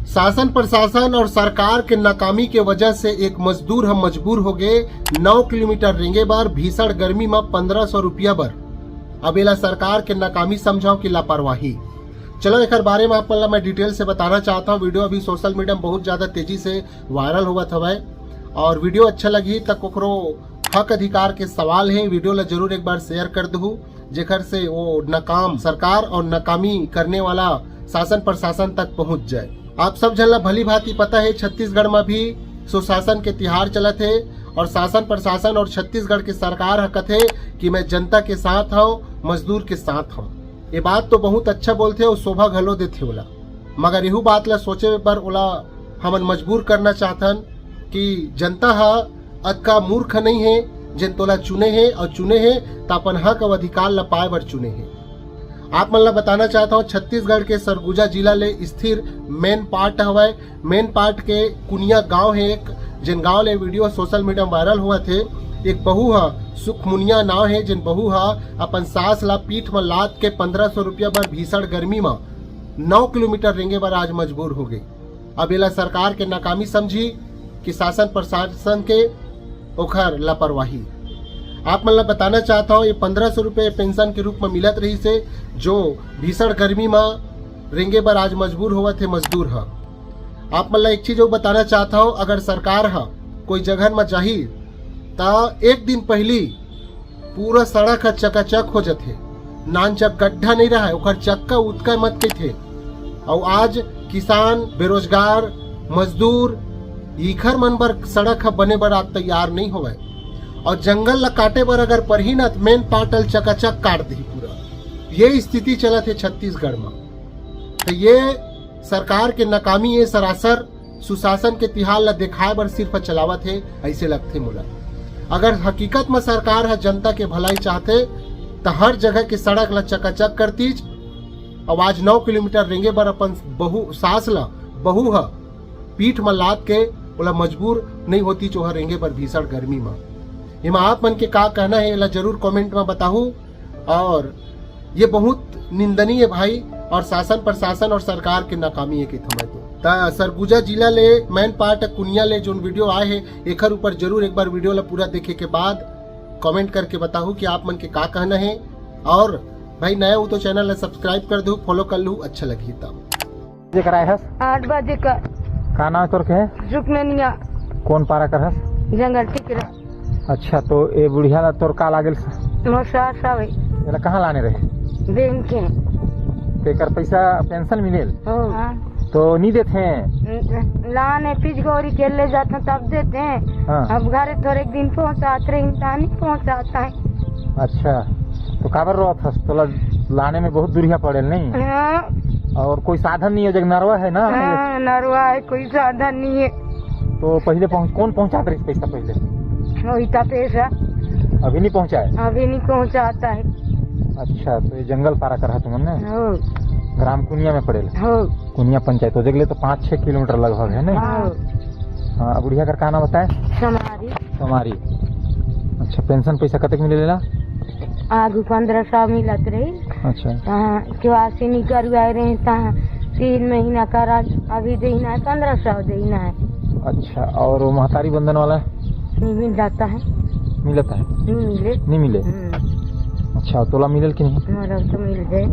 शासन प्रशासन और सरकार के नाकामी के वजह से एक मजदूर हम मजबूर हो गए 9 किलोमीटर रेंगे बार भीषण गर्मी में 1500 रुपया बर। अब एला सरकार के नाकामी समझाओ कि लापरवाही। चलो एक बारे में आप मैं डिटेल से बताना चाहता हूँ। वीडियो अभी सोशल मीडिया में बहुत ज्यादा तेजी से वायरल हुआ था और वीडियो अच्छा लगी तक कोकरो हक अधिकार के सवाल है। वीडियो ला जरूर एक बार शेयर कर दू जेकर से वो नाकाम सरकार और नाकामी करने वाला शासन प्रशासन तक पहुंच जाए। आप सब जन ला भली भांति पता है छत्तीसगढ़ में भी सुशासन के तिहार चलत है और शासन प्रशासन और छत्तीसगढ़ की सरकार हकत है कि मैं जनता के साथ हूँ, मजदूर के साथ हूँ। ये बात तो बहुत अच्छा बोलते और शोभा घलो देते ओला, मगर यहू बात ला सोचे पर ओला हमन मजबूर करना चाहतन कि जनता हा अतका मूर्ख नहीं है जिन तोला चुने हैं और चुने हैं तो अपन हक और अधिकार ला पाए बर चुने हैं। आप मन ला बताना चाहता हूँ छत्तीसगढ़ के सरगुजा जिला ले स्थिर मेन पार्ट हवाए। मेन पार्ट के कुनिया गांव है एक, जिन गांव ले वीडियो सोशल मीडिया में वायरल हुआ थे। एक बहू हा सुखमुनिया नाव है, जिन बहू हा अपन सास ला पीठ में लाद के 1500 रुपया बर भीषण गर्मी में 9 किलोमीटर रेंगे बर आज मजबूर हो गई। अब एला सरकार के नाकामी समझी कि शासन प्रशासन के ओखर लापरवाही। आप मन ला बताना चाहता हूँ ये 1500 रुपये पेंशन के रूप में मिलत रही से जो भीषण गर्मी में रेंगे बर आज मजबूर हुआ थे मजदूर है। आप मन ला एक चीज बताना चाहता हूँ, अगर सरकार है कोई जगह में जाही तो एक दिन पहली पूरा सड़क चकाचक हो जाते, नान चक गड्ढा नहीं रहा है ओखर चक्का उतका मत के थे। और आज किसान बेरोजगार मजदूर इखर मन बर सड़क बने बर आज तैयार नहीं होवे और जंगल ला काटे बर अगर परही न मेन पाटल चकाचक काट दी पूरा। ये स्थिति चलत है छत्तीसगढ़ में। तो ये सरकार के नाकामी है सरासर सुशासन के तिहार ला दिखाए बर सिर्फ चलावत है ऐसे लगते मोला। अगर हकीकत में सरकार है जनता के भलाई चाहते तो हर जगह की सड़क ला चकाचक करतीज। आज 9 किलोमीटर रेंगे बर अपन बहू सास ला बहू है पीठ में लाद के बोला मजबूर नहीं होती चोहर रेंगे पर भीषण गर्मी में। इमा आप मन के का कहना है ला जरूर कमेंट में बताहू। और ये बहुत निंदनीय भाई और शासन प्रशासन और सरकार के नाकामी है कि तो सरगुजा जिला ले मेन पार्ट कुनिया ले जो वीडियो आए है एकर ऊपर जरूर एक बार वीडियो ला पूरा देखे के बाद कमेंट करके बताहू कि आप मन के का कहना है। और भाई नया हो तो चैनल ला सब्सक्राइब कर दू, फॉलो कर लू, अच्छा लगी तब। 8 बजे का का नाम तोर के है? रुकननिया कौन पारा कर हस? जंगल टिकरा। अच्छा तो ए बुढ़िया ला तोर का लागल? मोसा सावे एला कहाँ लाने रहे? बैंक के तेकर पैसा पेंशन मिलेल हाँ। तो नहीं देते हैं? लाने पिच गौरी के ले जाते हैं तब देते हैं। हाँ। अब घर थोड़े दिन पहुँचाते रहे इंसान नहीं पहुँचाता है। अच्छा तो काबर रो फस तो लाने में बहुत दूरिया पड़ेल नहीं? हाँ। और कोई साधन नहीं है जग नरवा है ना? हाँ, नरवा है कोई साधन नहीं है। तो पहले कौन पहुँचाता रही पैसा पहले? वही था पैसा अभी नहीं पहुँचाए? अभी नहीं पहुँचाता है। अच्छा तो ये जंगल पारा कर तुमने हो ग्राम कुनिया में पड़ेल? हो कुनिया पंचायत हो जगले तो 5-6 किलोमीटर लगभग है ना? हाँ। बुढ़िया का नाम बताए? समारी। अच्छा पेंशन पैसा कतक मिलेला? आगू 1500 मिलत रही। अच्छा केवासी नहीं करवाए रहे 3 महीना का अभी देना है 1500 देना है। अच्छा और वो महतारी बंधन वाला नहीं मिल जाता है? मिलता है? नहीं मिले। नहीं मिले? अच्छा तोला मिलल कि नहीं? तो मिल जाए।